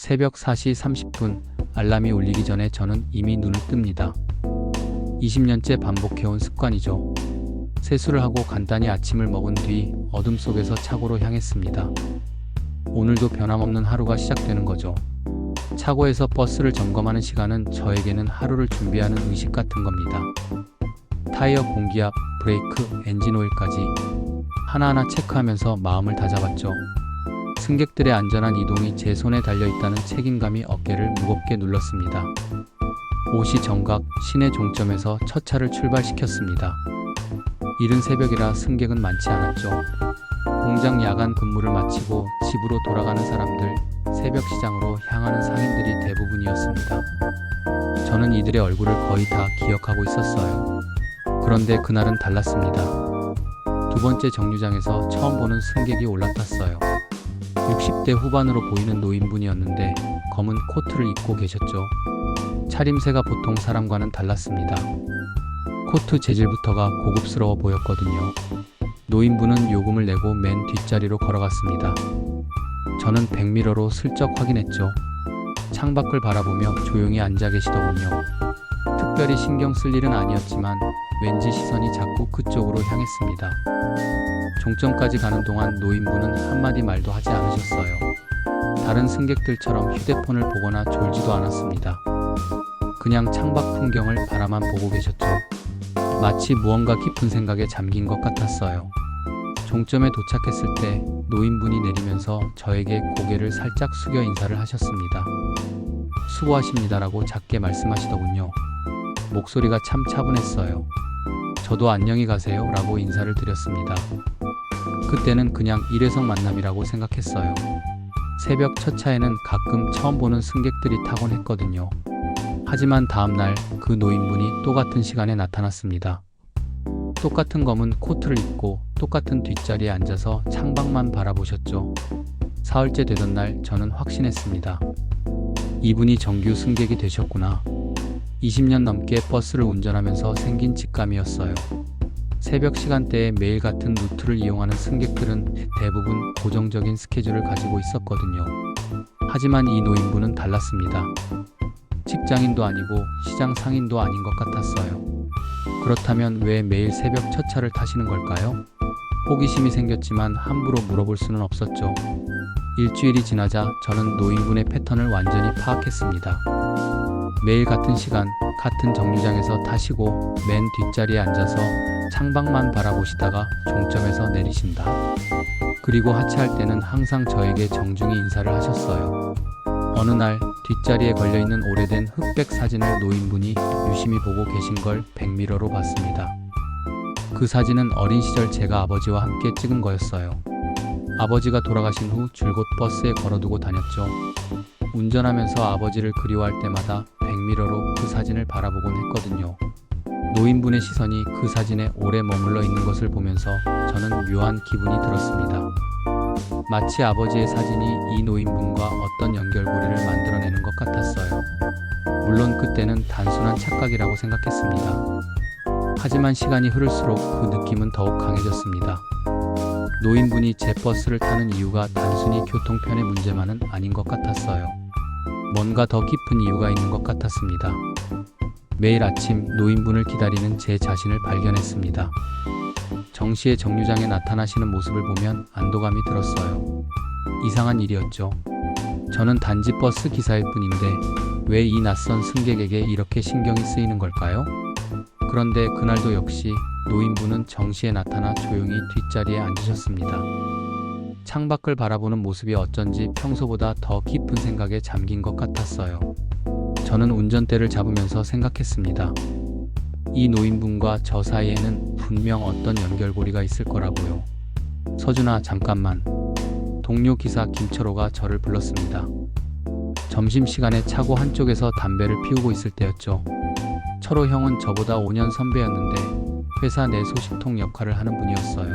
새벽 4시 30분 알람이 울리기 전에 저는 이미 눈을 뜹니다. 20년째 반복해온 습관이죠. 세수를 하고 간단히 아침을 먹은 뒤 어둠 속에서 차고로 향했습니다. 오늘도 변함없는 하루가 시작되는 거죠. 차고에서 버스를 점검하는 시간은 저에게는 하루를 준비하는 의식 같은 겁니다. 타이어 공기압, 브레이크, 엔진 오일까지 하나하나 체크하면서 마음을 다잡았죠. 승객들의 안전한 이동이 제 손에 달려있다는 책임감이 어깨를 무겁게 눌렀습니다. 5시 정각 시내 종점에서 첫 차를 출발시켰습니다. 이른 새벽이라 승객은 많지 않았죠. 공장 야간 근무를 마치고 집으로 돌아가는 사람들, 새벽 시장으로 향하는 상인들이 대부분이었습니다. 저는 이들의 얼굴을 거의 다 기억하고 있었어요. 그런데 그날은 달랐습니다. 두 번째 정류장에서 처음 보는 승객이 올라탔어요. 60대 후반으로 보이는 노인분이었는데 검은 코트를 입고 계셨죠. 차림새가 보통 사람과는 달랐습니다. 코트 재질부터가 고급스러워 보였거든요. 노인분은 요금을 내고 맨 뒷자리로 걸어갔습니다. 저는 백미러로 슬쩍 확인했죠. 창밖을 바라보며 조용히 앉아 계시더군요. 특별히 신경 쓸 일은 아니었지만 왠지 시선이 자꾸 그쪽으로 향했습니다. 종점까지 가는 동안 노인분은 한마디 말도 하지 않으셨어요. 다른 승객들처럼 휴대폰을 보거나 졸지도 않았습니다. 그냥 창밖 풍경을 바라만 보고 계셨죠. 마치 무언가 깊은 생각에 잠긴 것 같았어요. 종점에 도착했을 때 노인분이 내리면서 저에게 고개를 살짝 숙여 인사를 하셨습니다. 수고하십니다라고 작게 말씀하시더군요. 목소리가 참 차분했어요. 저도 안녕히 가세요 라고 인사를 드렸습니다. 그때는 그냥 일회성 만남이라고 생각했어요. 새벽 첫 차에는 가끔 처음 보는 승객들이 타곤 했거든요. 하지만 다음날 그 노인분이 똑같은 시간에 나타났습니다. 똑같은 검은 코트를 입고 똑같은 뒷자리에 앉아서 창밖만 바라보셨죠. 사흘째 되던 날 저는 확신했습니다. 이분이 정규 승객이 되셨구나. 20년 넘게 버스를 운전하면서 생긴 직감이었어요. 새벽 시간대에 매일 같은 루트를 이용하는 승객들은 대부분 고정적인 스케줄을 가지고 있었거든요. 하지만 이 노인분은 달랐습니다. 직장인도 아니고 시장 상인도 아닌 것 같았어요. 그렇다면 왜 매일 새벽 첫 차를 타시는 걸까요? 호기심이 생겼지만 함부로 물어볼 수는 없었죠. 일주일이 지나자 저는 노인분의 패턴을 완전히 파악했습니다. 매일 같은 시간, 같은 정류장에서 타시고 맨 뒷자리에 앉아서 창밖만 바라보시다가 종점에서 내리신다. 그리고 하차할 때는 항상 저에게 정중히 인사를 하셨어요. 어느 날 뒷자리에 걸려있는 오래된 흑백 사진을 노인분이 유심히 보고 계신 걸 백미러로 봤습니다. 그 사진은 어린 시절 제가 아버지와 함께 찍은 거였어요. 아버지가 돌아가신 후 줄곧 버스에 걸어두고 다녔죠. 운전하면서 아버지를 그리워할 때마다 백미러로 그 사진을 바라보곤 했거든요. 노인분의 시선이 그 사진에 오래 머물러 있는 것을 보면서 저는 묘한 기분이 들었습니다. 마치 아버지의 사진이 이 노인분과 어떤 연결고리를 만들어내는 것 같았어요. 물론 그때는 단순한 착각이라고 생각했습니다. 하지만 시간이 흐를수록 그 느낌은 더욱 강해졌습니다. 노인분이 제 버스를 타는 이유가 단순히 교통편의 문제만은 아닌 것 같았어요. 뭔가 더 깊은 이유가 있는 것 같았습니다. 매일 아침 노인분을 기다리는 제 자신을 발견했습니다. 정시에 정류장에 나타나시는 모습을 보면 안도감이 들었어요. 이상한 일이었죠. 저는 단지 버스 기사일 뿐인데 왜 이 낯선 승객에게 이렇게 신경이 쓰이는 걸까요? 그런데 그날도 역시 노인분은 정시에 나타나 조용히 뒷자리에 앉으셨습니다. 창밖을 바라보는 모습이 어쩐지 평소보다 더 깊은 생각에 잠긴 것 같았어요. 저는 운전대를 잡으면서 생각했습니다. 이 노인분과 저 사이에는 분명 어떤 연결고리가 있을 거라고요. 서준아, 잠깐만. 동료 기사 김철호가 저를 불렀습니다. 점심시간에 차고 한쪽에서 담배를 피우고 있을 때였죠. 철호 형은 저보다 5년 선배였는데 회사 내 소식통 역할을 하는 분이었어요.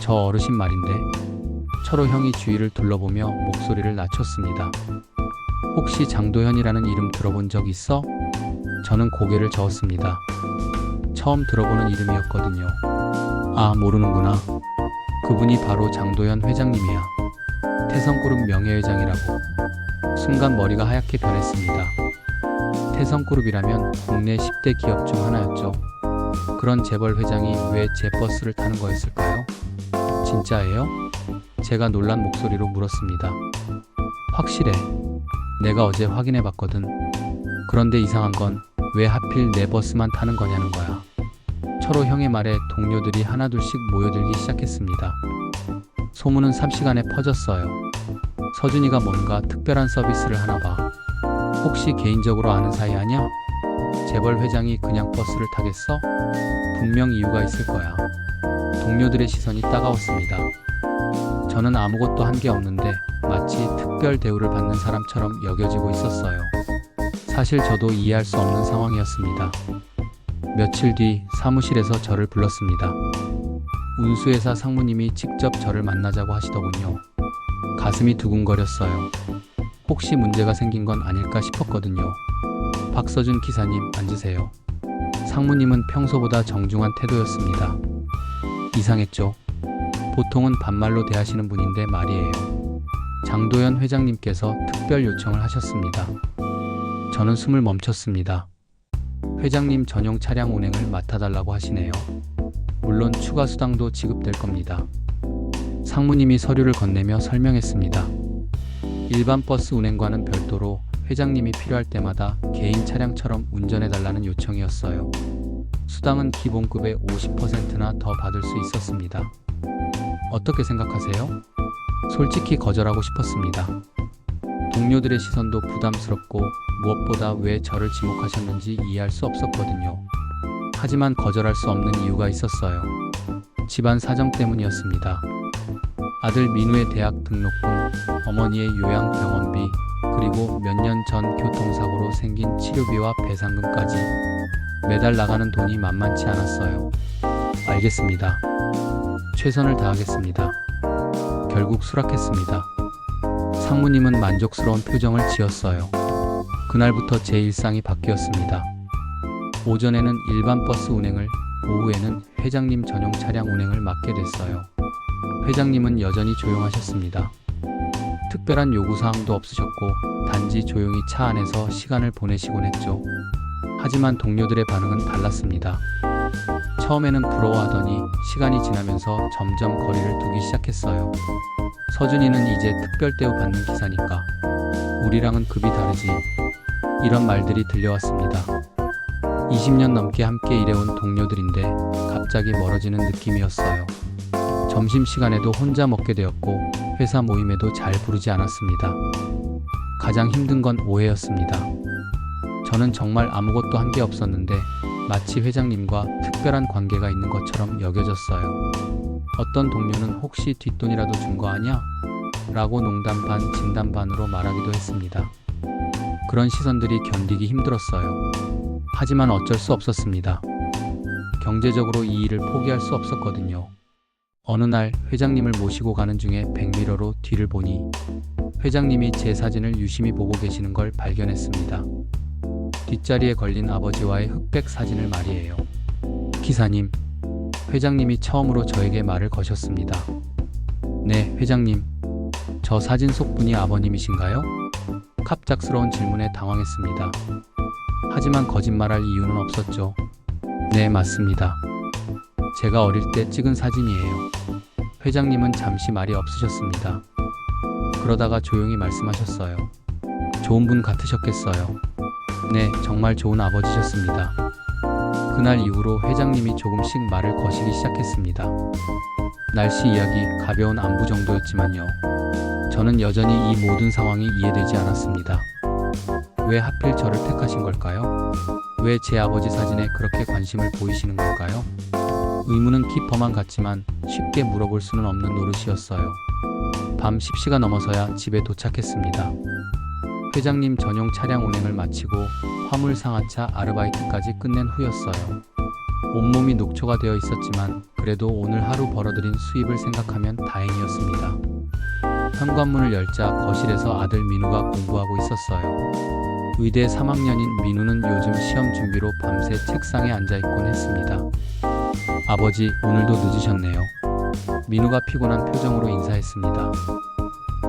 저 어르신 말인데. 철호 형이 주위를 둘러보며 목소리를 낮췄습니다. 혹시 장도현이라는 이름 들어본 적 있어? 저는 고개를 저었습니다. 처음 들어보는 이름이었거든요. 아, 모르는구나. 그분이 바로 장도현 회장님이야. 태성그룹 명예회장이라고. 순간 머리가 하얗게 변했습니다. 태성그룹이라면 국내 10대 기업 중 하나였죠. 그런 재벌 회장이 왜 제 버스를 타는 거였을까요? 진짜예요? 제가 놀란 목소리로 물었습니다. 확실해. 내가 어제 확인해 봤거든. 그런데 이상한 건 왜 하필 내 버스만 타는 거냐는 거야. 철호 형의 말에 동료들이 하나둘씩 모여들기 시작했습니다. 소문은 삽시간에 퍼졌어요. 서준이가 뭔가 특별한 서비스를 하나 봐. 혹시 개인적으로 아는 사이 아냐? 재벌 회장이 그냥 버스를 타겠어? 분명 이유가 있을 거야. 동료들의 시선이 따가웠습니다. 저는 아무것도 한 게 없는데 마치 특별 대우를 받는 사람처럼 여겨지고 있었어요. 사실 저도 이해할 수 없는 상황이었습니다. 며칠 뒤 사무실에서 저를 불렀습니다. 운수회사 상무님이 직접 저를 만나자고 하시더군요. 가슴이 두근거렸어요. 혹시 문제가 생긴 건 아닐까 싶었거든요. 박서준 기사님, 앉으세요. 상무님은 평소보다 정중한 태도였습니다. 이상했죠? 보통은 반말로 대하시는 분인데 말이에요. 장도연 회장님께서 특별 요청을 하셨습니다. 저는 숨을 멈췄습니다. 회장님 전용 차량 운행을 맡아달라고 하시네요. 물론 추가 수당도 지급될 겁니다. 상무님이 서류를 건네며 설명했습니다. 일반 버스 운행과는 별도로 회장님이 필요할 때마다 개인 차량처럼 운전해달라는 요청이었어요. 수당은 기본급의 50%나 더 받을 수 있었습니다. 어떻게 생각하세요? 솔직히 거절하고 싶었습니다. 동료들의 시선도 부담스럽고 무엇보다 왜 저를 지목하셨는지 이해할 수 없었거든요. 하지만 거절할 수 없는 이유가 있었어요. 집안 사정 때문이었습니다. 아들 민우의 대학 등록금, 어머니의 요양병원비, 그리고 몇 년 전 교통사고로 생긴 치료비와 배상금까지 매달 나가는 돈이 만만치 않았어요. 알겠습니다. 최선을 다하겠습니다. 결국 수락했습니다. 상무님은 만족스러운 표정을 지었어요. 그날부터 제 일상이 바뀌었습니다. 오전에는 일반 버스 운행을, 오후에는 회장님 전용 차량 운행을 맡게 됐어요. 회장님은 여전히 조용하셨습니다. 특별한 요구사항도 없으셨고 단지 조용히 차 안에서 시간을 보내시곤 했죠. 하지만 동료들의 반응은 달랐습니다. 처음에는 부러워하더니 시간이 지나면서 점점 거리를 두기 시작했어요. 서준이는 이제 특별 대우 받는 기사니까 우리랑은 급이 다르지. 이런 말들이 들려왔습니다. 20년 넘게 함께 일해온 동료들인데 갑자기 멀어지는 느낌이었어요. 점심시간에도 혼자 먹게 되었고 회사 모임에도 잘 부르지 않았습니다. 가장 힘든 건 오해였습니다. 저는 정말 아무것도 한 게 없었는데 마치 회장님과 특별한 관계가 있는 것처럼 여겨졌어요. 어떤 동료는 혹시 뒷돈이라도 준 거 아냐? 라고 농담 반 진담 반으로 말하기도 했습니다. 그런 시선들이 견디기 힘들었어요. 하지만 어쩔 수 없었습니다. 경제적으로 이 일을 포기할 수 없었거든요. 어느 날 회장님을 모시고 가는 중에 백미러로 뒤를 보니 회장님이 제 사진을 유심히 보고 계시는 걸 발견했습니다. 뒷자리에 걸린 아버지와의 흑백 사진을 말이에요. 기사님, 회장님이 처음으로 저에게 말을 거셨습니다. 네, 회장님. 저 사진 속 분이 아버님이신가요? 갑작스러운 질문에 당황했습니다. 하지만 거짓말할 이유는 없었죠. 네, 맞습니다. 제가 어릴 때 찍은 사진이에요. 회장님은 잠시 말이 없으셨습니다. 그러다가 조용히 말씀하셨어요. 좋은 분 같으셨겠어요. 네, 정말 좋은 아버지셨습니다. 그날 이후로 회장님이 조금씩 말을 거시기 시작했습니다. 날씨 이야기, 가벼운 안부 정도였지만요. 저는 여전히 이 모든 상황이 이해되지 않았습니다. 왜 하필 저를 택하신 걸까요? 왜 제 아버지 사진에 그렇게 관심을 보이시는 걸까요? 의문은 깊어만 갔지만 쉽게 물어볼 수는 없는 노릇이었어요. 밤 10시가 넘어서야 집에 도착했습니다. 회장님 전용 차량 운행을 마치고 화물 상하차 아르바이트까지 끝낸 후였어요. 온몸이 녹초가 되어 있었지만 그래도 오늘 하루 벌어들인 수입을 생각하면 다행이었습니다. 현관문을 열자 거실에서 아들 민우가 공부하고 있었어요. 의대 3학년인 민우는 요즘 시험 준비로 밤새 책상에 앉아있곤 했습니다. 아버지, 오늘도 늦으셨네요. 민우가 피곤한 표정으로 인사했습니다.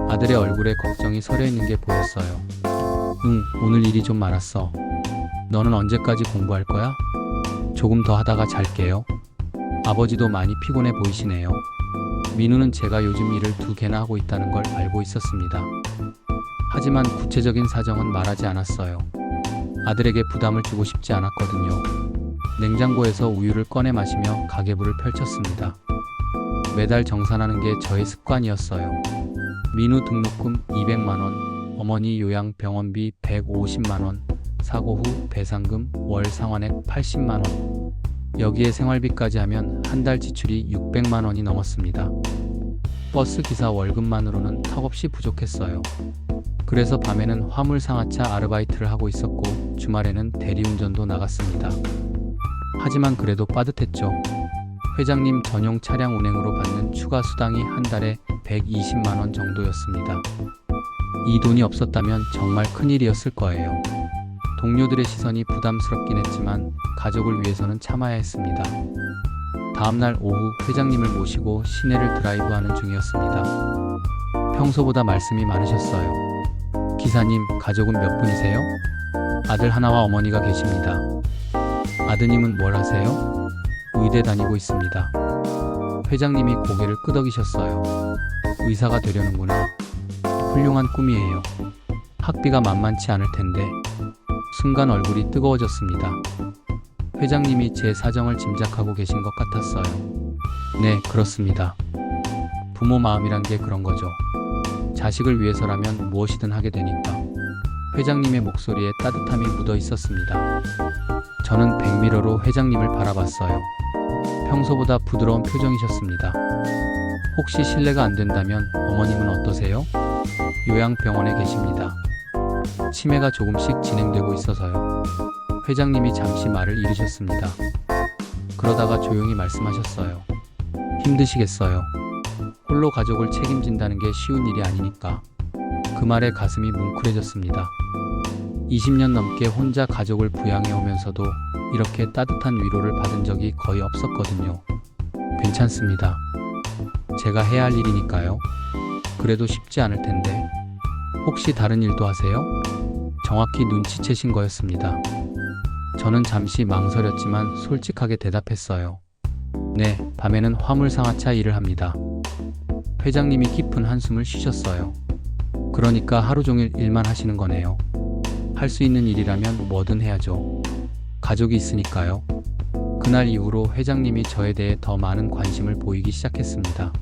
아들의 얼굴에 걱정이 서려 있는 게 보였어요. 응, 오늘 일이 좀 많았어. 너는 언제까지 공부할 거야? 조금 더 하다가 잘게요. 아버지도 많이 피곤해 보이시네요. 민우는 제가 요즘 일을 2개나 하고 있다는 걸 알고 있었습니다. 하지만 구체적인 사정은 말하지 않았어요. 아들에게 부담을 주고 싶지 않았거든요. 냉장고에서 우유를 꺼내 마시며 가계부를 펼쳤습니다. 매달 정산하는 게 저의 습관이었어요. 민우 등록금 200만원, 어머니 요양병원비 150만원, 사고 후 배상금 월 상환액 80만원. 여기에 생활비까지 하면 한 달 지출이 600만원이 넘었습니다. 버스 기사 월급만으로는 턱없이 부족했어요. 그래서 밤에는 화물상하차 아르바이트를 하고 있었고 주말에는 대리운전도 나갔습니다. 하지만 그래도 빠듯했죠. 회장님 전용 차량 운행으로 받는 추가 수당이 한 달에 120만원 정도였습니다. 이 돈이 없었다면 정말 큰일이었을 거예요. 동료들의 시선이 부담스럽긴 했지만 가족을 위해서는 참아야 했습니다. 다음날 오후 회장님을 모시고 시내를 드라이브하는 중이었습니다. 평소보다 말씀이 많으셨어요. 기사님, 가족은 몇 분이세요? 아들 하나와 어머니가 계십니다. 아드님은 뭘 하세요? 의대 다니고 있습니다. 회장님이 고개를 끄덕이셨어요. 의사가 되려는구나. 훌륭한 꿈이에요. 학비가 만만치 않을 텐데. 순간 얼굴이 뜨거워졌습니다. 회장님이 제 사정을 짐작하고 계신 것 같았어요. 네, 그렇습니다. 부모 마음이란 게 그런 거죠. 자식을 위해서라면 무엇이든 하게 되니까. 회장님의 목소리에 따뜻함이 묻어 있었습니다. 저는 백미러로 회장님을 바라봤어요. 평소보다 부드러운 표정이셨습니다. 혹시 실례가 안 된다면 어머님은 어떠세요? 요양병원에 계십니다. 치매가 조금씩 진행되고 있어서요. 회장님이 잠시 말을 잃으셨습니다. 그러다가 조용히 말씀하셨어요. 힘드시겠어요. 홀로 가족을 책임진다는 게 쉬운 일이 아니니까. 그 말에 가슴이 뭉클해졌습니다. 20년 넘게 혼자 가족을 부양해 오면서도 이렇게 따뜻한 위로를 받은 적이 거의 없었거든요. 괜찮습니다. 제가 해야 할 일이니까요. 그래도 쉽지 않을 텐데. 혹시 다른 일도 하세요? 정확히 눈치채신 거였습니다. 저는 잠시 망설였지만 솔직하게 대답했어요. 네, 밤에는 화물상하차 일을 합니다. 회장님이 깊은 한숨을 쉬셨어요. 그러니까 하루 종일 일만 하시는 거네요. 할 수 있는 일이라면 뭐든 해야죠. 가족이 있으니까요. 그날 이후로 회장님이 저에 대해 더 많은 관심을 보이기 시작했습니다.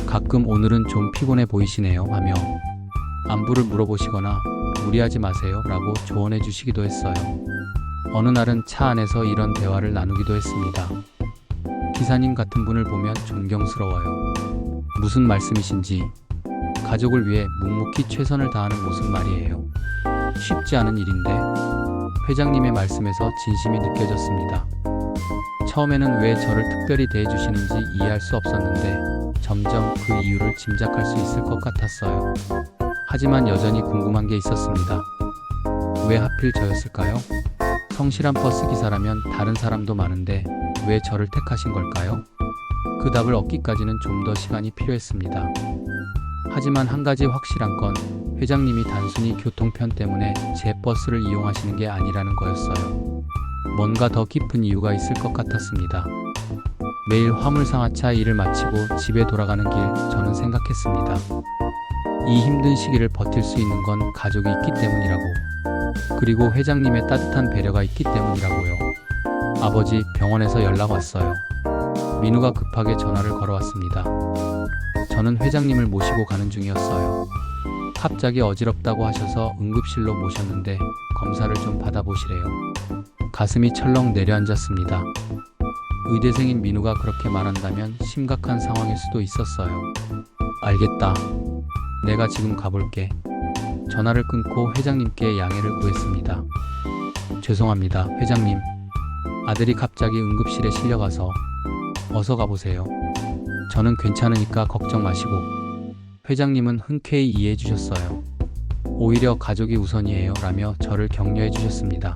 가끔 오늘은 좀 피곤해 보이시네요 하며 안부를 물어보시거나 무리하지 마세요 라고 조언해 주시기도 했어요. 어느 날은 차 안에서 이런 대화를 나누기도 했습니다. 기사님 같은 분을 보면 존경스러워요. 무슨 말씀이신지. 가족을 위해 묵묵히 최선을 다하는 모습 말이에요. 쉽지 않은 일인데 회장님의 말씀에서 진심이 느껴졌습니다. 처음에는 왜 저를 특별히 대해주시는지 이해할 수 없었는데 점점 그 이유를 짐작할 수 있을 것 같았어요. 하지만 여전히 궁금한 게 있었습니다. 왜 하필 저였을까요? 성실한 버스 기사라면 다른 사람도 많은데 왜 저를 택하신 걸까요? 그 답을 얻기까지는 좀 더 시간이 필요했습니다. 하지만 한 가지 확실한 건 회장님이 단순히 교통편 때문에 제 버스를 이용하시는 게 아니라는 거였어요. 뭔가 더 깊은 이유가 있을 것 같았습니다. 매일 화물상하차 일을 마치고 집에 돌아가는 길 저는 생각했습니다. 이 힘든 시기를 버틸 수 있는 건 가족이 있기 때문이라고. 그리고 회장님의 따뜻한 배려가 있기 때문이라고요. 아버지, 병원에서 연락 왔어요. 민우가 급하게 전화를 걸어왔습니다. 저는 회장님을 모시고 가는 중이었어요. 갑자기 어지럽다고 하셔서 응급실로 모셨는데 검사를 좀 받아보시래요. 가슴이 철렁 내려앉았습니다. 의대생인 민우가 그렇게 말한다면 심각한 상황일 수도 있었어요. 알겠다. 내가 지금 가볼게. 전화를 끊고 회장님께 양해를 구했습니다. 죄송합니다, 회장님. 아들이 갑자기 응급실에 실려가서 어서 가보세요. 저는 괜찮으니까 걱정 마시고. 회장님은 흔쾌히 이해해 주셨어요. 오히려 가족이 우선이에요 라며 저를 격려해 주셨습니다.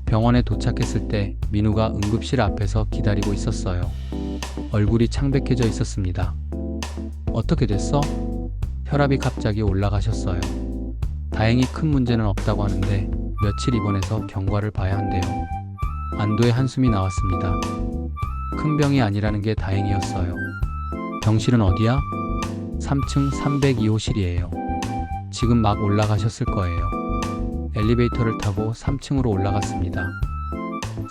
병원에 도착했을 때 민우가 응급실 앞에서 기다리고 있었어요. 얼굴이 창백해져 있었습니다. 어떻게 됐어? 혈압이 갑자기 올라가셨어요. 다행히 큰 문제는 없다고 하는데 며칠 입원해서 경과를 봐야 한대요. 안도의 한숨이 나왔습니다. 큰 병이 아니라는 게 다행이었어요. 병실은 어디야? 3층 302호실이에요. 지금 막 올라가셨을 거예요. 엘리베이터를 타고 3층으로 올라갔습니다.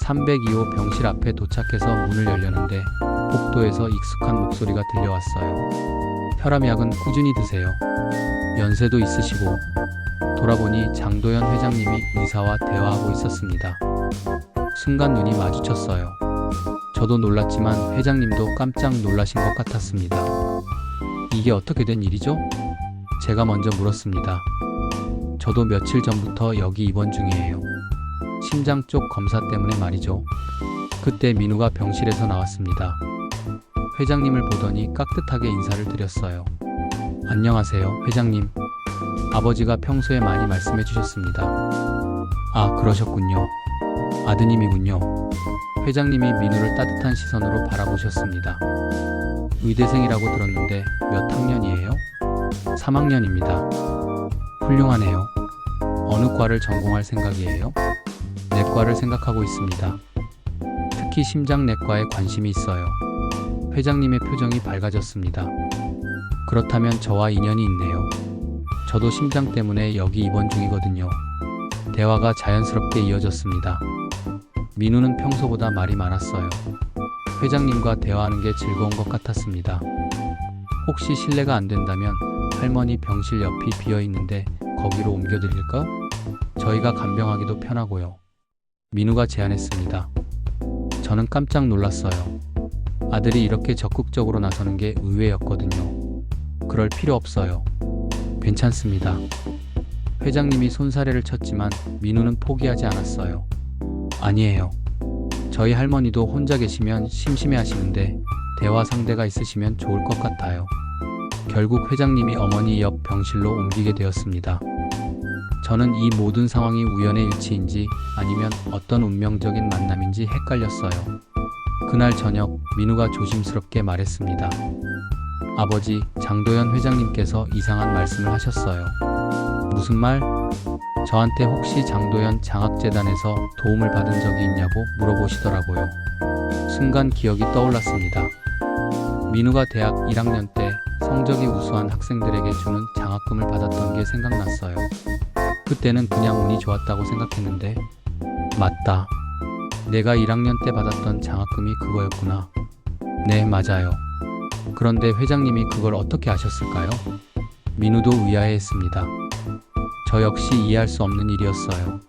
302호 병실 앞에 도착해서 문을 열려는데 복도에서 익숙한 목소리가 들려왔어요. 혈압약은 꾸준히 드세요. 연세도 있으시고. 돌아보니 장도연 회장님이 의사와 대화하고 있었습니다. 순간 눈이 마주쳤어요. 저도 놀랐지만 회장님도 깜짝 놀라신 것 같았습니다. 이게 어떻게 된 일이죠? 제가 먼저 물었습니다. 저도 며칠 전부터 여기 입원 중이에요. 심장 쪽 검사 때문에 말이죠. 그때 민우가 병실에서 나왔습니다. 회장님을 보더니 깍듯하게 인사를 드렸어요. 안녕하세요, 회장님. 아버지가 평소에 많이 말씀해 주셨습니다. 아, 그러셨군요. 아드님이군요. 회장님이 민우를 따뜻한 시선으로 바라보셨습니다. 의대생이라고 들었는데 몇 학년이에요? 3학년입니다. 훌륭하네요. 어느 과를 전공할 생각이에요? 내과를 생각하고 있습니다. 특히 심장내과에 관심이 있어요. 회장님의 표정이 밝아졌습니다. 그렇다면 저와 인연이 있네요. 저도 심장 때문에 여기 입원 중이거든요. 대화가 자연스럽게 이어졌습니다. 민우는 평소보다 말이 많았어요. 회장님과 대화하는 게 즐거운 것 같았습니다. 혹시 실례가 안 된다면 할머니 병실 옆이 비어 있는데 거기로 옮겨드릴까? 저희가 간병하기도 편하고요. 민우가 제안했습니다. 저는 깜짝 놀랐어요. 아들이 이렇게 적극적으로 나서는 게 의외였거든요. 그럴 필요 없어요. 괜찮습니다. 회장님이 손사래를 쳤지만 민우는 포기하지 않았어요. 아니에요. 저희 할머니도 혼자 계시면 심심해 하시는데 대화 상대가 있으시면 좋을 것 같아요. 결국 회장님이 어머니 옆 병실로 옮기게 되었습니다. 저는 이 모든 상황이 우연의 일치인지 아니면 어떤 운명적인 만남인지 헷갈렸어요. 그날 저녁 민우가 조심스럽게 말했습니다. 아버지, 장도연 회장님께서 이상한 말씀을 하셨어요. 무슨 말? 저한테 혹시 장도연 장학재단에서 도움을 받은 적이 있냐고 물어보시더라고요. 순간 기억이 떠올랐습니다. 민우가 대학 1학년 때 성적이 우수한 학생들에게 주는 장학금을 받았던 게 생각났어요. 그때는 그냥 운이 좋았다고 생각했는데 맞다. 내가 1학년 때 받았던 장학금이 그거였구나. 네, 맞아요. 그런데 회장님이 그걸 어떻게 아셨을까요? 민우도 의아해했습니다. 저 역시 이해할 수 없는 일이었어요.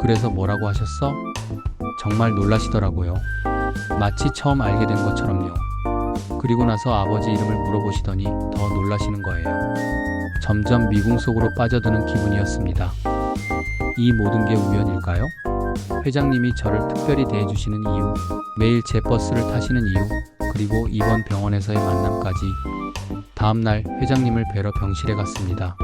그래서 뭐라고 하셨어? 정말 놀라시더라고요. 마치 처음 알게 된 것처럼요. 그리고 나서 아버지 이름을 물어보시더니 더 놀라시는 거예요. 점점 미궁 속으로 빠져드는 기분이었습니다. 이 모든 게 우연일까요? 회장님이 저를 특별히 대해주시는 이유, 매일 제 버스를 타시는 이유, 그리고 이번 병원에서의 만남까지. 다음날 회장님을 뵈러 병실에 갔습니다.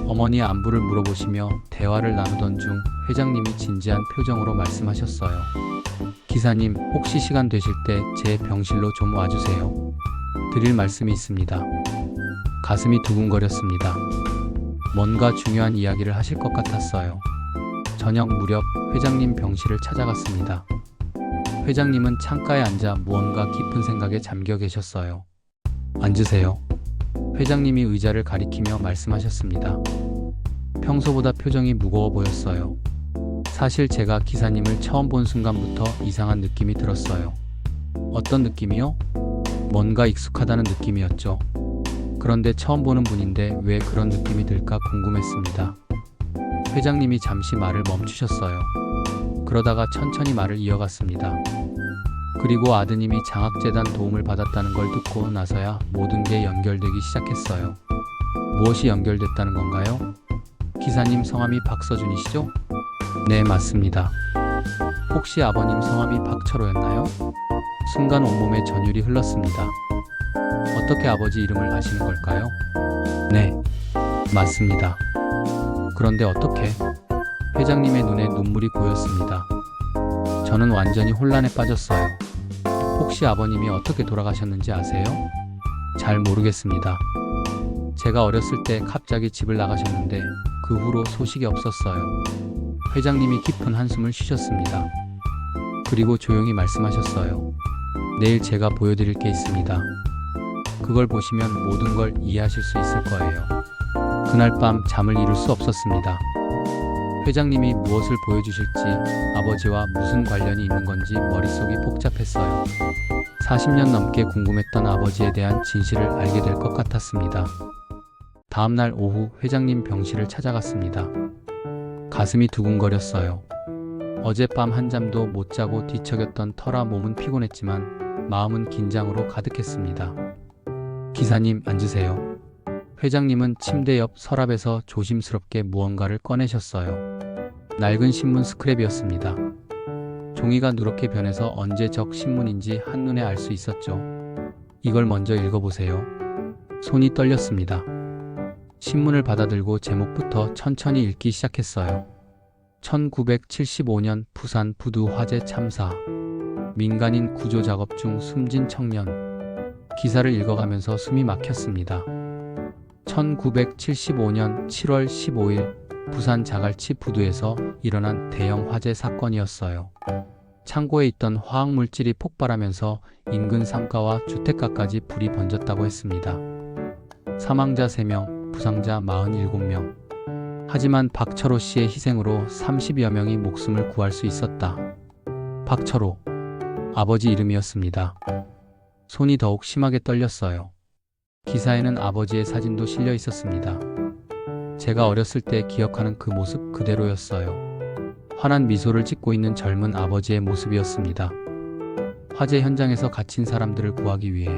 어머니 안부를 물어보시며 대화를 나누던 중 회장님이 진지한 표정으로 말씀하셨어요. 기사님, 혹시 시간 되실 때 제 병실로 좀 와주세요. 드릴 말씀이 있습니다. 가슴이 두근거렸습니다. 뭔가 중요한 이야기를 하실 것 같았어요. 저녁 무렵 회장님 병실을 찾아갔습니다. 회장님은 창가에 앉아 무언가 깊은 생각에 잠겨 계셨어요. 앉으세요. 회장님이 의자를 가리키며 말씀하셨습니다. 평소보다 표정이 무거워 보였어요. 사실 제가 기사님을 처음 본 순간부터 이상한 느낌이 들었어요. 어떤 느낌이요? 뭔가 익숙하다는 느낌이었죠. 그런데 처음 보는 분인데 왜 그런 느낌이 들까 궁금했습니다. 회장님이 잠시 말을 멈추셨어요. 그러다가 천천히 말을 이어갔습니다. 그리고 아드님이 장학재단 도움을 받았다는 걸 듣고 나서야 모든 게 연결되기 시작했어요. 무엇이 연결됐다는 건가요? 기사님 성함이 박서준이시죠? 네, 맞습니다. 혹시 아버님 성함이 박철호였나요? 순간 온몸에 전율이 흘렀습니다. 어떻게 아버지 이름을 아시는 걸까요? 네, 맞습니다. 그런데 어떻게? 회장님의 눈에 눈물이 고였습니다. 저는 완전히 혼란에 빠졌어요. 혹시 아버님이 어떻게 돌아가셨는지 아세요? 잘 모르겠습니다. 제가 어렸을 때 갑자기 집을 나가셨는데 그 후로 소식이 없었어요. 회장님이 깊은 한숨을 쉬셨습니다. 그리고 조용히 말씀하셨어요. 내일 제가 보여드릴 게 있습니다. 그걸 보시면 모든 걸 이해하실 수 있을 거예요. 그날 밤 잠을 이룰 수 없었습니다. 회장님이 무엇을 보여주실지, 아버지와 무슨 관련이 있는 건지 머릿속이 복잡했어요. 40년 넘게 궁금했던 아버지에 대한 진실을 알게 될 것 같았습니다. 다음날 오후 회장님 병실을 찾아갔습니다. 가슴이 두근거렸어요. 어젯밤 한잠도 못 자고 뒤척였던 터라 몸은 피곤했지만 마음은 긴장으로 가득했습니다. 기사님, 앉으세요. 회장님은 침대 옆 서랍에서 조심스럽게 무언가를 꺼내셨어요. 낡은 신문 스크랩이었습니다. 종이가 누렇게 변해서 언제 적 신문인지 한눈에 알 수 있었죠. 이걸 먼저 읽어보세요. 손이 떨렸습니다. 신문을 받아들고 제목부터 천천히 읽기 시작했어요. 1975년 부산 부두 화재 참사. 민간인 구조 작업 중 숨진 청년. 기사를 읽어가면서 숨이 막혔습니다. 1975년 7월 15일 부산 자갈치 부두에서 일어난 대형 화재 사건이었어요. 창고에 있던 화학물질이 폭발하면서 인근 상가와 주택가까지 불이 번졌다고 했습니다. 사망자 3명, 부상자 47명. 하지만 박철호 씨의 희생으로 30여 명이 목숨을 구할 수 있었다. 박철호, 아버지 이름이었습니다. 손이 더욱 심하게 떨렸어요. 기사에는 아버지의 사진도 실려 있었습니다. 제가 어렸을 때 기억하는 그 모습 그대로였어요. 환한 미소를 짓고 있는 젊은 아버지의 모습이었습니다. 화재 현장에서 갇힌 사람들을 구하기 위해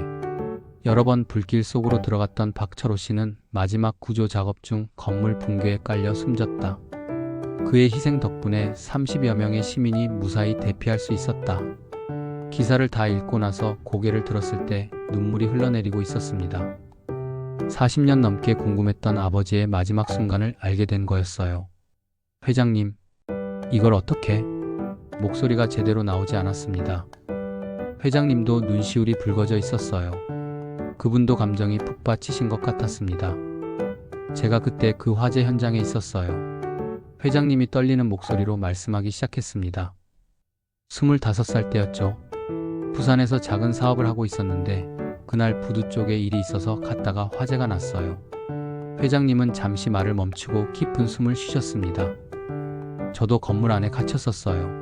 여러 번 불길 속으로 들어갔던 박철호 씨는 마지막 구조 작업 중 건물 붕괴에 깔려 숨졌다. 그의 희생 덕분에 30여 명의 시민이 무사히 대피할 수 있었다. 기사를 다 읽고 나서 고개를 들었을 때 눈물이 흘러내리고 있었습니다. 40년 넘게 궁금했던 아버지의 마지막 순간을 알게 된 거였어요. 회장님, 이걸 어떻게? 목소리가 제대로 나오지 않았습니다. 회장님도 눈시울이 붉어져 있었어요. 그분도 감정이 북받치신 것 같았습니다. 제가 그때 그 화재 현장에 있었어요. 회장님이 떨리는 목소리로 말씀하기 시작했습니다. 25살 때였죠. 부산에서 작은 사업을 하고 있었는데 그날 부두 쪽에 일이 있어서 갔다가 화재가 났어요. 회장님은 잠시 말을 멈추고 깊은 숨을 쉬셨습니다. 저도 건물 안에 갇혔었어요.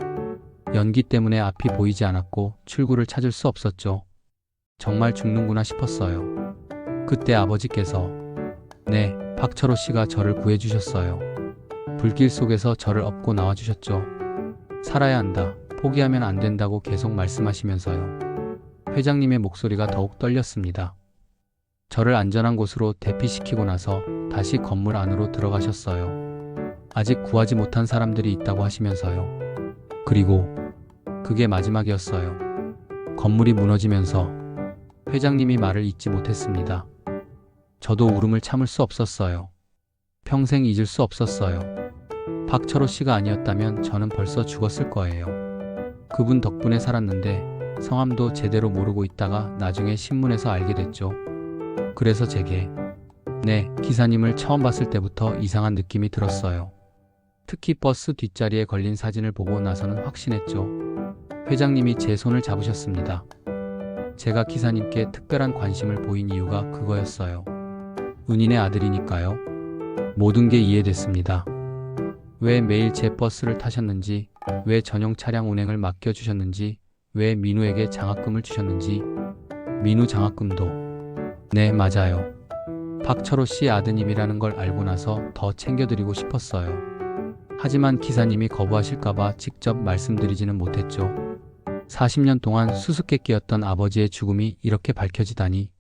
연기 때문에 앞이 보이지 않았고 출구를 찾을 수 없었죠. 정말 죽는구나 싶었어요. 그때 아버지께서 네, 박철호 씨가 저를 구해주셨어요. 불길 속에서 저를 업고 나와주셨죠. 살아야 한다, 포기하면 안 된다고 계속 말씀하시면서요. 회장님의 목소리가 더욱 떨렸습니다. 저를 안전한 곳으로 대피시키고 나서 다시 건물 안으로 들어가셨어요. 아직 구하지 못한 사람들이 있다고 하시면서요. 그리고 그게 마지막이었어요. 건물이 무너지면서 회장님이 말을 잇지 못했습니다. 저도 울음을 참을 수 없었어요. 평생 잊을 수 없었어요. 박철호 씨가 아니었다면 저는 벌써 죽었을 거예요. 그분 덕분에 살았는데 성함도 제대로 모르고 있다가 나중에 신문에서 알게 됐죠. 그래서 제게 네, 기사님을 처음 봤을 때부터 이상한 느낌이 들었어요. 특히 버스 뒷자리에 걸린 사진을 보고 나서는 확신했죠. 회장님이 제 손을 잡으셨습니다. 제가 기사님께 특별한 관심을 보인 이유가 그거였어요. 은인의 아들이니까요. 모든 게 이해됐습니다. 왜 매일 제 버스를 타셨는지, 왜 전용 차량 운행을 맡겨주셨는지, 왜 민우에게 장학금을 주셨는지. 민우 장학금도. 네, 맞아요. 박철호 씨 아드님이라는 걸 알고 나서 더 챙겨드리고 싶었어요. 하지만 기사님이 거부하실까봐 직접 말씀드리지는 못했죠. 40년 동안 수수께끼였던 아버지의 죽음이 이렇게 밝혀지다니.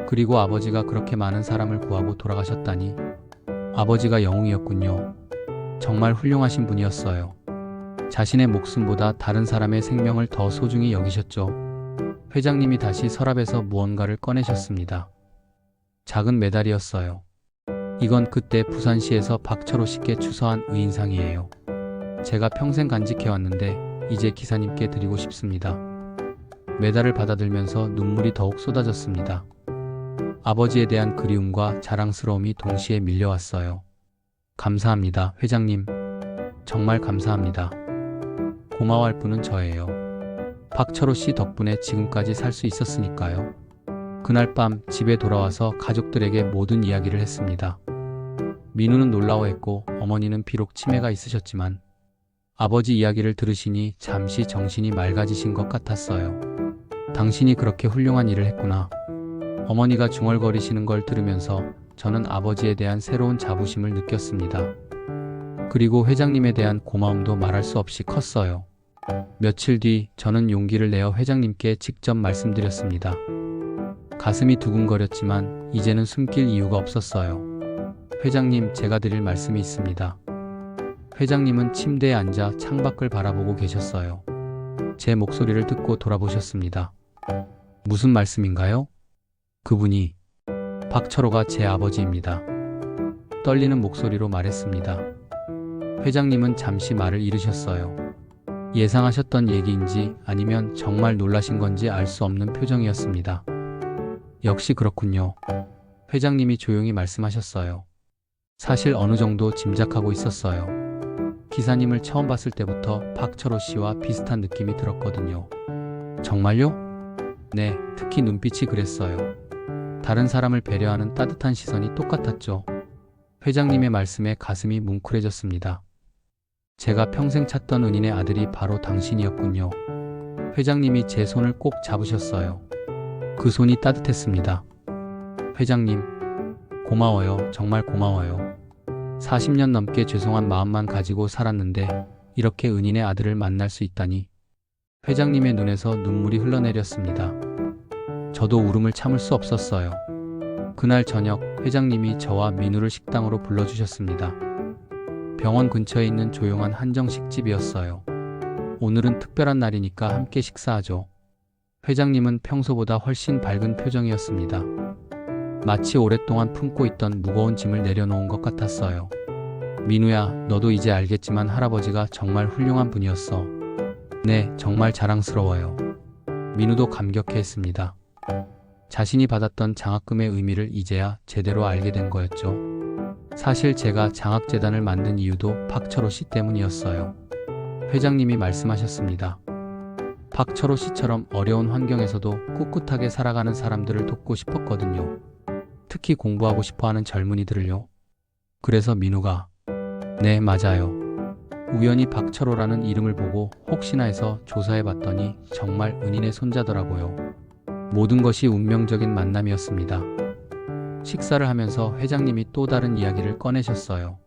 그리고 아버지가 그렇게 많은 사람을 구하고 돌아가셨다니. 아버지가 영웅이었군요. 정말 훌륭하신 분이었어요. 자신의 목숨보다 다른 사람의 생명을 더 소중히 여기셨죠. 회장님이 다시 서랍에서 무언가를 꺼내셨습니다. 작은 메달이었어요. 이건 그때 부산시에서 박철호 씨께 추서한 의인상이에요. 제가 평생 간직해왔는데 이제 기사님께 드리고 싶습니다. 메달을 받아들면서 눈물이 더욱 쏟아졌습니다. 아버지에 대한 그리움과 자랑스러움이 동시에 밀려왔어요. 감사합니다, 회장님. 정말 감사합니다. 고마워할 분은 저예요. 박철호 씨 덕분에 지금까지 살 수 있었으니까요. 그날 밤 집에 돌아와서 가족들에게 모든 이야기를 했습니다. 민우는 놀라워했고 어머니는 비록 치매가 있으셨지만 아버지 이야기를 들으시니 잠시 정신이 맑아지신 것 같았어요. 당신이 그렇게 훌륭한 일을 했구나. 어머니가 중얼거리시는 걸 들으면서 저는 아버지에 대한 새로운 자부심을 느꼈습니다. 그리고 회장님에 대한 고마움도 말할 수 없이 컸어요. 며칠 뒤 저는 용기를 내어 회장님께 직접 말씀드렸습니다. 가슴이 두근거렸지만 이제는 숨길 이유가 없었어요. 회장님, 제가 드릴 말씀이 있습니다. 회장님은 침대에 앉아 창밖을 바라보고 계셨어요. 제 목소리를 듣고 돌아보셨습니다. 무슨 말씀인가요? 그분이 박철호가 제 아버지입니다. 떨리는 목소리로 말했습니다. 회장님은 잠시 말을 잃으셨어요. 예상하셨던 얘기인지 아니면 정말 놀라신 건지 알 수 없는 표정이었습니다. 역시 그렇군요. 회장님이 조용히 말씀하셨어요. 사실 어느 정도 짐작하고 있었어요. 기사님을 처음 봤을 때부터 박철호 씨와 비슷한 느낌이 들었거든요. 정말요? 네, 특히 눈빛이 그랬어요. 다른 사람을 배려하는 따뜻한 시선이 똑같았죠. 회장님의 말씀에 가슴이 뭉클해졌습니다. 제가 평생 찾던 은인의 아들이 바로 당신이었군요. 회장님이 제 손을 꼭 잡으셨어요. 그 손이 따뜻했습니다. 회장님, 고마워요. 정말 고마워요. 40년 넘게 죄송한 마음만 가지고 살았는데 이렇게 은인의 아들을 만날 수 있다니. 회장님의 눈에서 눈물이 흘러내렸습니다. 저도 울음을 참을 수 없었어요. 그날 저녁 회장님이 저와 민우를 식당으로 불러주셨습니다. 병원 근처에 있는 조용한 한정식집이었어요. 오늘은 특별한 날이니까 함께 식사하죠. 회장님은 평소보다 훨씬 밝은 표정이었습니다. 마치 오랫동안 품고 있던 무거운 짐을 내려놓은 것 같았어요. 민우야, 너도 이제 알겠지만 할아버지가 정말 훌륭한 분이었어. 네, 정말 자랑스러워요. 민우도 감격해했습니다. 자신이 받았던 장학금의 의미를 이제야 제대로 알게 된 거였죠. 사실 제가 장학재단을 만든 이유도 박철호 씨 때문이었어요. 회장님이 말씀하셨습니다. 박철호 씨처럼 어려운 환경에서도 꿋꿋하게 살아가는 사람들을 돕고 싶었거든요. 특히 공부하고 싶어하는 젊은이들을요. 그래서 민우가 네, 맞아요. 우연히 박철호라는 이름을 보고 혹시나 해서 조사해봤더니 정말 은인의 손자더라고요. 모든 것이 운명적인 만남이었습니다. 식사를 하면서 회장님이 또 다른 이야기를 꺼내셨어요.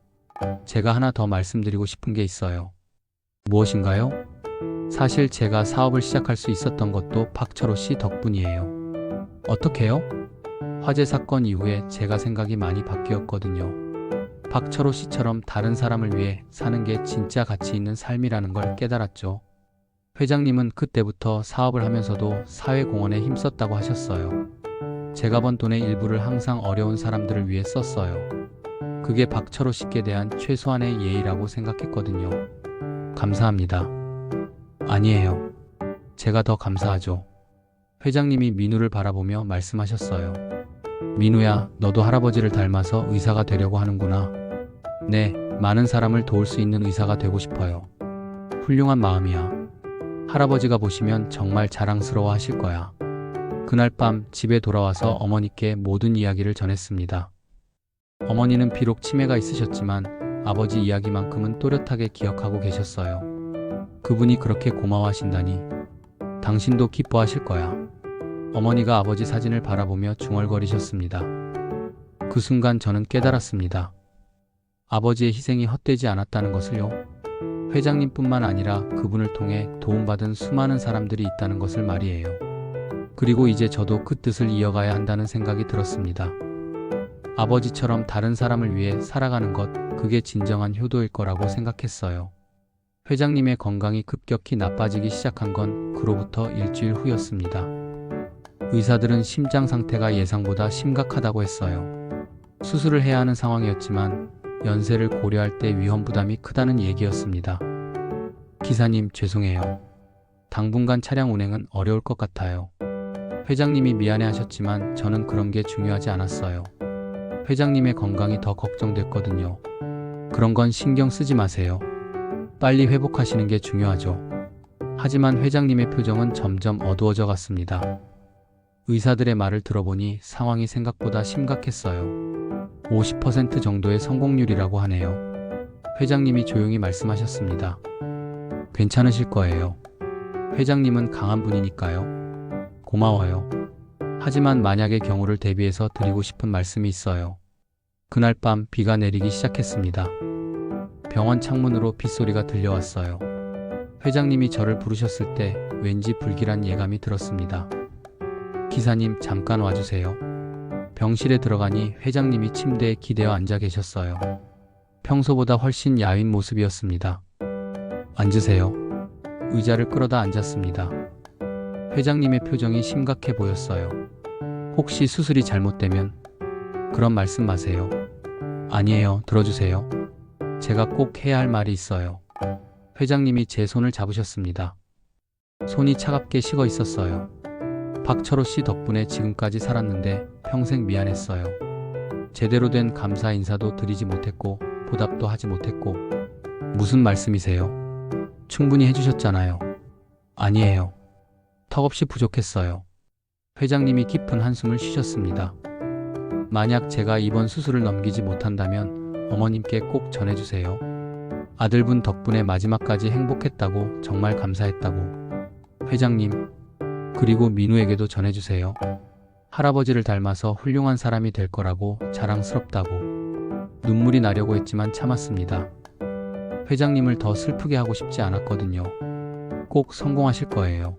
제가 하나 더 말씀드리고 싶은 게 있어요. 무엇인가요? 사실 제가 사업을 시작할 수 있었던 것도 박철호 씨 덕분이에요. 어떻게요? 화재 사건 이후에 제가 생각이 많이 바뀌었거든요. 박철호 씨처럼 다른 사람을 위해 사는 게 진짜 가치 있는 삶이라는 걸 깨달았죠. 회장님은 그때부터 사업을 하면서도 사회공헌에 힘썼다고 하셨어요. 제가 번 돈의 일부를 항상 어려운 사람들을 위해 썼어요. 그게 박철호 씨께 대한 최소한의 예의라고 생각했거든요. 감사합니다. 아니에요. 제가 더 감사하죠. 회장님이 민우를 바라보며 말씀하셨어요. 민우야, 너도 할아버지를 닮아서 의사가 되려고 하는구나. 네, 많은 사람을 도울 수 있는 의사가 되고 싶어요. 훌륭한 마음이야. 할아버지가 보시면 정말 자랑스러워 하실 거야. 그날 밤 집에 돌아와서 어머니께 모든 이야기를 전했습니다. 어머니는 비록 치매가 있으셨지만 아버지 이야기만큼은 또렷하게 기억하고 계셨어요. 그분이 그렇게 고마워하신다니. 당신도 기뻐하실 거야. 어머니가 아버지 사진을 바라보며 중얼거리셨습니다. 그 순간 저는 깨달았습니다. 아버지의 희생이 헛되지 않았다는 것을요. 회장님뿐만 아니라 그분을 통해 도움받은 수많은 사람들이 있다는 것을 말이에요. 그리고 이제 저도 그 뜻을 이어가야 한다는 생각이 들었습니다. 아버지처럼 다른 사람을 위해 살아가는 것, 그게 진정한 효도일 거라고 생각했어요. 회장님의 건강이 급격히 나빠지기 시작한 건 그로부터 일주일 후였습니다. 의사들은 심장 상태가 예상보다 심각하다고 했어요. 수술을 해야 하는 상황이었지만 연세를 고려할 때 위험 부담이 크다는 얘기였습니다. 기사님, 죄송해요. 당분간 차량 운행은 어려울 것 같아요. 회장님이 미안해 하셨지만 저는 그런 게 중요하지 않았어요. 회장님의 건강이 더 걱정됐거든요. 그런 건 신경 쓰지 마세요. 빨리 회복하시는 게 중요하죠. 하지만 회장님의 표정은 점점 어두워져 갔습니다. 의사들의 말을 들어보니 상황이 생각보다 심각했어요. 50% 정도의 성공률이라고 하네요. 회장님이 조용히 말씀하셨습니다. 괜찮으실 거예요. 회장님은 강한 분이니까요. 고마워요. 하지만 만약의 경우를 대비해서 드리고 싶은 말씀이 있어요. 그날 밤 비가 내리기 시작했습니다. 병원 창문으로 빗소리가 들려왔어요. 회장님이 저를 부르셨을 때 왠지 불길한 예감이 들었습니다. 기사님, 잠깐 와주세요. 병실에 들어가니 회장님이 침대에 기대어 앉아 계셨어요. 평소보다 훨씬 야윈 모습이었습니다. 앉으세요. 의자를 끌어다 앉았습니다. 회장님의 표정이 심각해 보였어요. 혹시 수술이 잘못되면? 그런 말씀 마세요. 아니에요. 들어주세요. 제가 꼭 해야 할 말이 있어요. 회장님이 제 손을 잡으셨습니다. 손이 차갑게 식어 있었어요. 박철호 씨 덕분에 지금까지 살았는데 평생 미안했어요. 제대로 된 감사 인사도 드리지 못했고 보답도 하지 못했고. 무슨 말씀이세요? 충분히 해주셨잖아요. 아니에요. 턱없이 부족했어요. 회장님이 깊은 한숨을 쉬셨습니다. 만약 제가 이번 수술을 넘기지 못한다면 어머님께 꼭 전해주세요. 아들분 덕분에 마지막까지 행복했다고, 정말 감사했다고. 회장님, 그리고 민우에게도 전해주세요. 할아버지를 닮아서 훌륭한 사람이 될 거라고, 자랑스럽다고. 눈물이 나려고 했지만 참았습니다. 회장님을 더 슬프게 하고 싶지 않았거든요. 꼭 성공하실 거예요.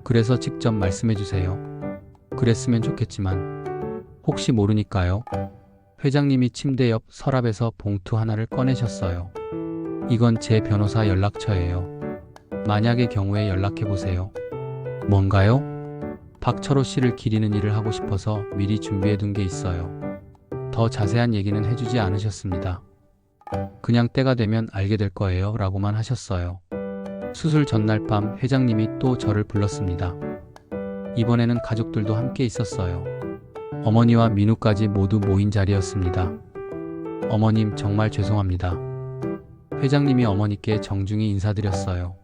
그래서 직접 말씀해주세요. 그랬으면 좋겠지만 혹시 모르니까요. 회장님이 침대 옆 서랍에서 봉투 하나를 꺼내셨어요. 이건 제 변호사 연락처예요. 만약의 경우에 연락해보세요. 뭔가요? 박철호 씨를 기리는 일을 하고 싶어서 미리 준비해둔 게 있어요. 더 자세한 얘기는 해주지 않으셨습니다. 그냥 때가 되면 알게 될 거예요 라고만 하셨어요. 수술 전날 밤 회장님이 또 저를 불렀습니다. 이번에는 가족들도 함께 있었어요. 어머니와 민우까지 모두 모인 자리였습니다. 어머님, 정말 죄송합니다. 회장님이 어머니께 정중히 인사드렸어요.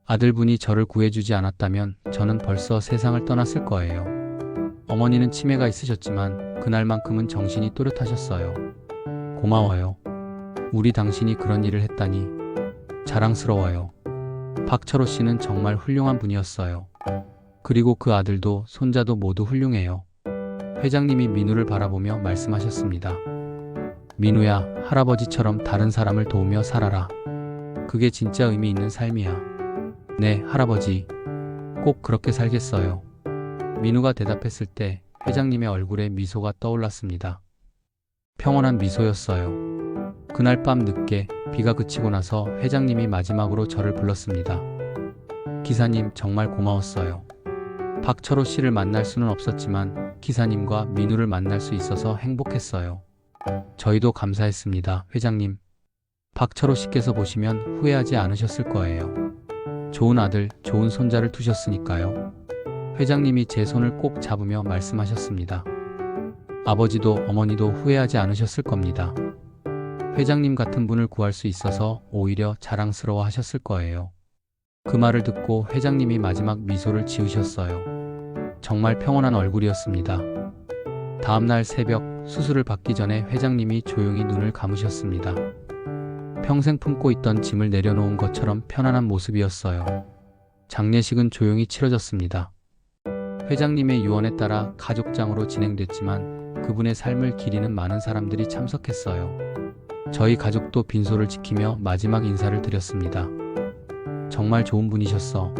아들분이 저를 구해주지 않았다면 저는 벌써 세상을 떠났을 거예요. 어머니는 치매가 있으셨지만 그날만큼은 정신이 또렷하셨어요. 고마워요. 우리 당신이 그런 일을 했다니 자랑스러워요. 박철호 씨는 정말 훌륭한 분이었어요. 그리고 그 아들도 손자도 모두 훌륭해요. 회장님이 민우를 바라보며 말씀하셨습니다. 민우야, 할아버지처럼 다른 사람을 도우며 살아라. 그게 진짜 의미 있는 삶이야. 네, 할아버지. 꼭 그렇게 살겠어요. 민우가 대답했을 때 회장님의 얼굴에 미소가 떠올랐습니다. 평온한 미소였어요. 그날 밤 늦게 비가 그치고 나서 회장님이 마지막으로 저를 불렀습니다. 기사님, 정말 고마웠어요. 박철호 씨를 만날 수는 없었지만 기사님과 민우를 만날 수 있어서 행복했어요. 저희도 감사했습니다, 회장님. 박철호 씨께서 보시면 후회하지 않으셨을 거예요. 좋은 아들, 좋은 손자를 두셨으니까요. 회장님이 제 손을 꼭 잡으며 말씀하셨습니다. 아버지도 어머니도 후회하지 않으셨을 겁니다. 회장님 같은 분을 구할 수 있어서 오히려 자랑스러워 하셨을 거예요. 그 말을 듣고 회장님이 마지막 미소를 지으셨어요. 정말 평온한 얼굴이었습니다. 다음날 새벽 수술을 받기 전에 회장님이 조용히 눈을 감으셨습니다. 평생 품고 있던 짐을 내려놓은 것처럼 편안한 모습이었어요. 장례식은 조용히 치러졌습니다. 회장님의 유언에 따라 가족장으로 진행됐지만 그분의 삶을 기리는 많은 사람들이 참석했어요. 저희 가족도 빈소를 지키며 마지막 인사를 드렸습니다. 정말 좋은 분이셨어.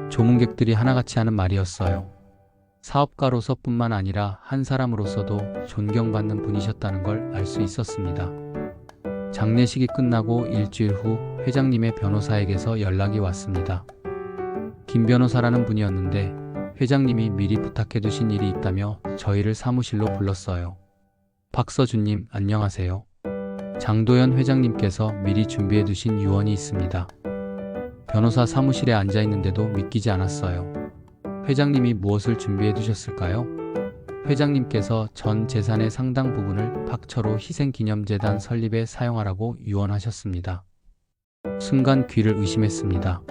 조문객들이 하나같이 하는 말이었어요. 사업가로서뿐만 아니라 한 사람으로서도 존경받는 분이셨다는 걸 알 수 있었습니다. 장례식이 끝나고 일주일 후 회장님의 변호사에게서 연락이 왔습니다. 김 변호사라는 분이었는데 회장님이 미리 부탁해두신 일이 있다며 저희를 사무실로 불렀어요. 박서준님, 안녕하세요. 장도연 회장님께서 미리 준비해두신 유언이 있습니다. 변호사 사무실에 앉아있는데도 믿기지 않았어요. 회장님이 무엇을 준비해 두셨을까요? 회장님께서 전 재산의 상당 부분을 박철호 희생기념재단 설립에 사용하라고 유언하셨습니다. 순간 귀를 의심했습니다.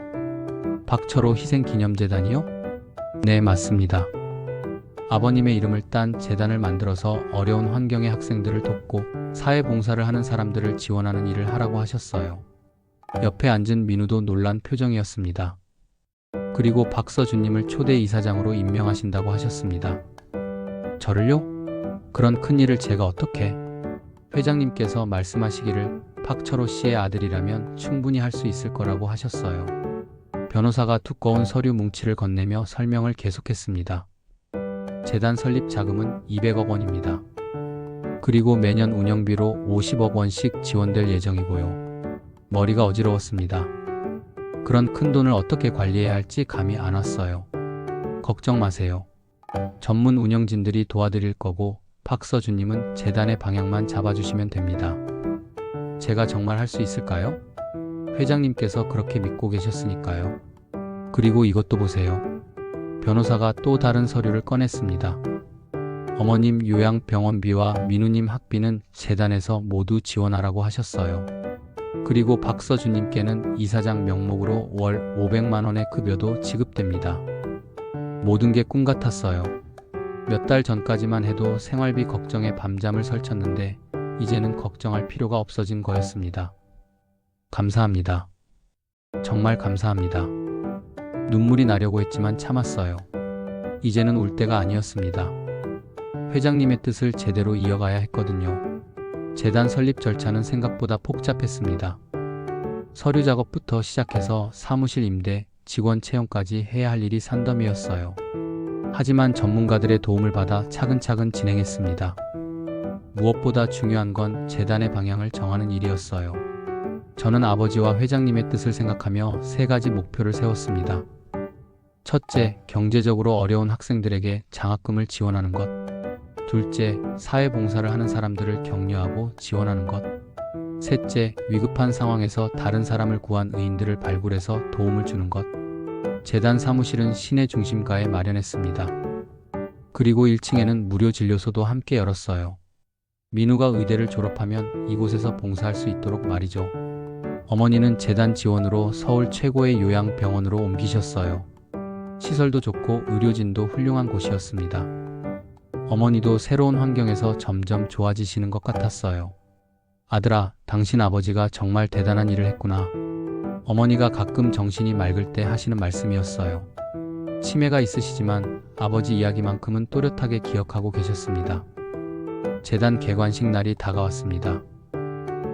박철호 희생기념재단이요? 네, 맞습니다. 아버님의 이름을 딴 재단을 만들어서 어려운 환경의 학생들을 돕고 사회봉사를 하는 사람들을 지원하는 일을 하라고 하셨어요. 옆에 앉은 민우도 놀란 표정이었습니다. 그리고 박서준님을 초대 이사장으로 임명하신다고 하셨습니다. 저를요? 그런 큰일을 제가 어떻게? 회장님께서 말씀하시기를 박철호 씨의 아들이라면 충분히 할 수 있을 거라고 하셨어요. 변호사가 두꺼운 서류 뭉치를 건네며 설명을 계속했습니다. 재단 설립 자금은 200억 원입니다. 그리고 매년 운영비로 50억 원씩 지원될 예정이고요. 머리가 어지러웠습니다. 그런 큰 돈을 어떻게 관리해야 할지 감이 안 왔어요. 걱정 마세요. 전문 운영진들이 도와드릴 거고 박서준님은 재단의 방향만 잡아주시면 됩니다. 제가 정말 할 수 있을까요? 회장님께서 그렇게 믿고 계셨으니까요. 그리고 이것도 보세요. 변호사가 또 다른 서류를 꺼냈습니다. 어머님 요양병원비와 민우님 학비는 재단에서 모두 지원하라고 하셨어요. 그리고 박서준님께는 이사장 명목으로 월 500만 원의 급여도 지급됩니다. 모든 게 꿈 같았어요. 몇 달 전까지만 해도 생활비 걱정에 밤잠을 설쳤는데 이제는 걱정할 필요가 없어진 거였습니다. 감사합니다. 정말 감사합니다. 눈물이 나려고 했지만 참았어요. 이제는 울 때가 아니었습니다. 회장님의 뜻을 제대로 이어가야 했거든요. 재단 설립 절차는 생각보다 복잡했습니다. 서류 작업부터 시작해서 사무실 임대, 직원 채용까지 해야 할 일이 산더미였어요. 하지만 전문가들의 도움을 받아 차근차근 진행했습니다. 무엇보다 중요한 건 재단의 방향을 정하는 일이었어요. 저는 아버지와 회장님의 뜻을 생각하며 3가지 목표를 세웠습니다. 첫째, 경제적으로 어려운 학생들에게 장학금을 지원하는 것. 둘째, 사회봉사를 하는 사람들을 격려하고 지원하는 것. 셋째, 위급한 상황에서 다른 사람을 구한 의인들을 발굴해서 도움을 주는 것. 재단 사무실은 시내 중심가에 마련했습니다. 그리고 1층에는 무료 진료소도 함께 열었어요. 민우가 의대를 졸업하면 이곳에서 봉사할 수 있도록 말이죠. 어머니는 재단 지원으로 서울 최고의 요양병원으로 옮기셨어요. 시설도 좋고 의료진도 훌륭한 곳이었습니다. 어머니도 새로운 환경에서 점점 좋아지시는 것 같았어요. 아들아, 당신 아버지가 정말 대단한 일을 했구나. 어머니가 가끔 정신이 맑을 때 하시는 말씀이었어요. 치매가 있으시지만 아버지 이야기만큼은 또렷하게 기억하고 계셨습니다. 재단 개관식 날이 다가왔습니다.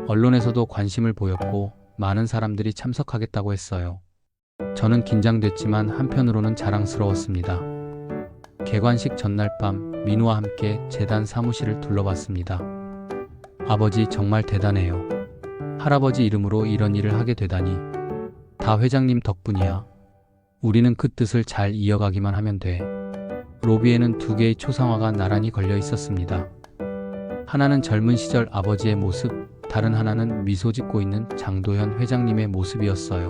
언론에서도 관심을 보였고 많은 사람들이 참석하겠다고 했어요. 저는 긴장됐지만 한편으로는 자랑스러웠습니다. 개관식 전날 밤 민우와 함께 재단 사무실을 둘러봤습니다. 아버지 정말 대단해요. 할아버지 이름으로 이런 일을 하게 되다니. 다 회장님 덕분이야. 우리는 그 뜻을 잘 이어가기만 하면 돼. 로비에는 2개의 초상화가 나란히 걸려 있었습니다. 하나는 젊은 시절 아버지의 모습, 다른 하나는 미소 짓고 있는 장도현 회장님의 모습이었어요.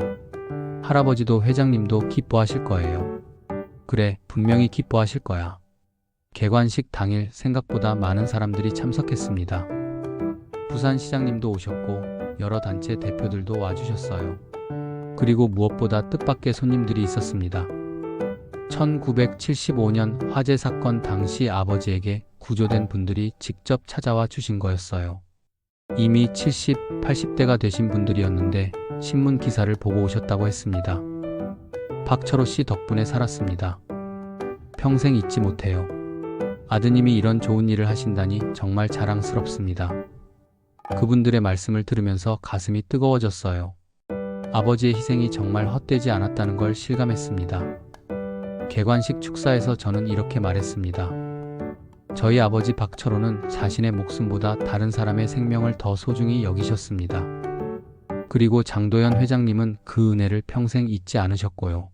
할아버지도 회장님도 기뻐하실 거예요. 그래, 분명히 기뻐하실 거야. 개관식 당일 생각보다 많은 사람들이 참석했습니다. 부산시장님도 오셨고 여러 단체 대표들도 와주셨어요. 그리고 무엇보다 뜻밖의 손님들이 있었습니다. 1975년 화재 사건 당시 아버지에게 구조된 분들이 직접 찾아와 주신 거였어요. 이미 70, 80대가 되신 분들이었는데 신문 기사를 보고 오셨다고 했습니다. 박철호 씨 덕분에 살았습니다. 평생 잊지 못해요. 아드님이 이런 좋은 일을 하신다니 정말 자랑스럽습니다. 그분들의 말씀을 들으면서 가슴이 뜨거워졌어요. 아버지의 희생이 정말 헛되지 않았다는 걸 실감했습니다. 개관식 축사에서 저는 이렇게 말했습니다. 저희 아버지 박철호는 자신의 목숨보다 다른 사람의 생명을 더 소중히 여기셨습니다. 그리고 장도현 회장님은 그 은혜를 평생 잊지 않으셨고요.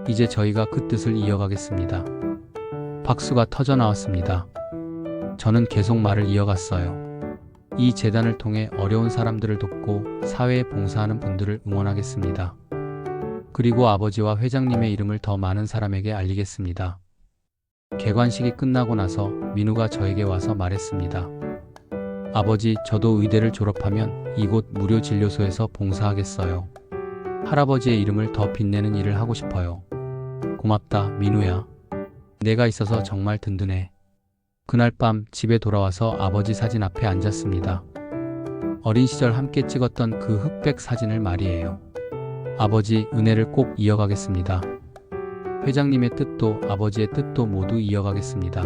이제 저희가 그 뜻을 이어가겠습니다. 박수가 터져 나왔습니다. 저는 계속 말을 이어갔어요. 이 재단을 통해 어려운 사람들을 돕고 사회에 봉사하는 분들을 응원하겠습니다. 그리고 아버지와 회장님의 이름을 더 많은 사람에게 알리겠습니다. 개관식이 끝나고 나서 민우가 저에게 와서 말했습니다. 아버지, 저도 의대를 졸업하면 이곳 무료 진료소에서 봉사하겠어요. 할아버지의 이름을 더 빛내는 일을 하고 싶어요. 고맙다, 민우야. 내가 있어서 정말 든든해. 그날 밤 집에 돌아와서 아버지 사진 앞에 앉았습니다. 어린 시절 함께 찍었던 그 흑백 사진을 말이에요. 아버지, 은혜를 꼭 이어가겠습니다. 회장님의 뜻도 아버지의 뜻도 모두 이어가겠습니다.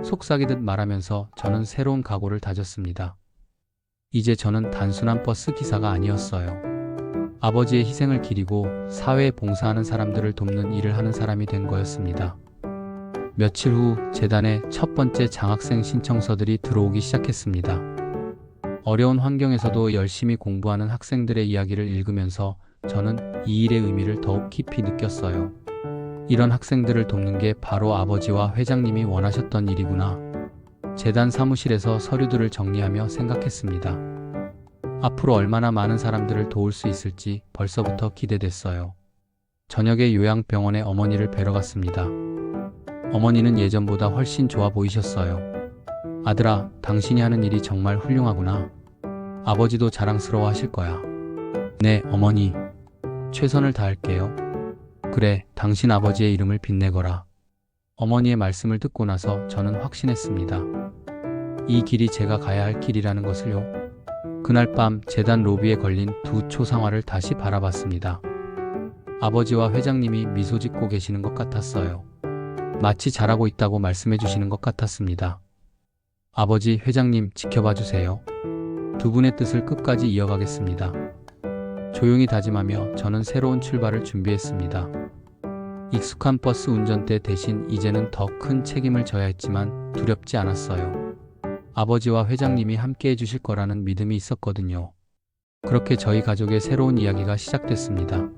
속삭이듯 말하면서 저는 새로운 각오를 다졌습니다. 이제 저는 단순한 버스 기사가 아니었어요. 아버지의 희생을 기리고 사회에 봉사하는 사람들을 돕는 일을 하는 사람이 된 거였습니다. 며칠 후 재단에 첫 번째 장학생 신청서들이 들어오기 시작했습니다. 어려운 환경에서도 열심히 공부하는 학생들의 이야기를 읽으면서 저는 이 일의 의미를 더욱 깊이 느꼈어요. 이런 학생들을 돕는 게 바로 아버지와 회장님이 원하셨던 일이구나. 재단 사무실에서 서류들을 정리하며 생각했습니다. 앞으로 얼마나 많은 사람들을 도울 수 있을지 벌써부터 기대됐어요. 저녁에 요양병원에 어머니를 뵈러 갔습니다. 어머니는 예전보다 훨씬 좋아 보이셨어요. 아들아, 당신이 하는 일이 정말 훌륭하구나. 아버지도 자랑스러워 하실 거야. 네, 어머니. 최선을 다할게요. 그래, 당신 아버지의 이름을 빛내거라. 어머니의 말씀을 듣고 나서 저는 확신했습니다. 이 길이 제가 가야 할 길이라는 것을요. 그날 밤 재단 로비에 걸린 두 초상화를 다시 바라봤습니다. 아버지와 회장님이 미소 짓고 계시는 것 같았어요. 마치 잘하고 있다고 말씀해 주시는 것 같았습니다. 아버지, 회장님, 지켜봐 주세요. 두 분의 뜻을 끝까지 이어가겠습니다. 조용히 다짐하며 저는 새로운 출발을 준비했습니다. 익숙한 버스 운전대 대신 이제는 더 큰 책임을 져야 했지만 두렵지 않았어요. 아버지와 회장님이 함께 해주실 거라는 믿음이 있었거든요. 그렇게 저희 가족의 새로운 이야기가 시작됐습니다.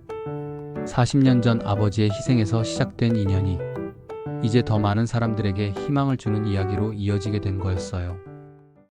40년 전 아버지의 희생에서 시작된 인연이 이제 더 많은 사람들에게 희망을 주는 이야기로 이어지게 된 거였어요.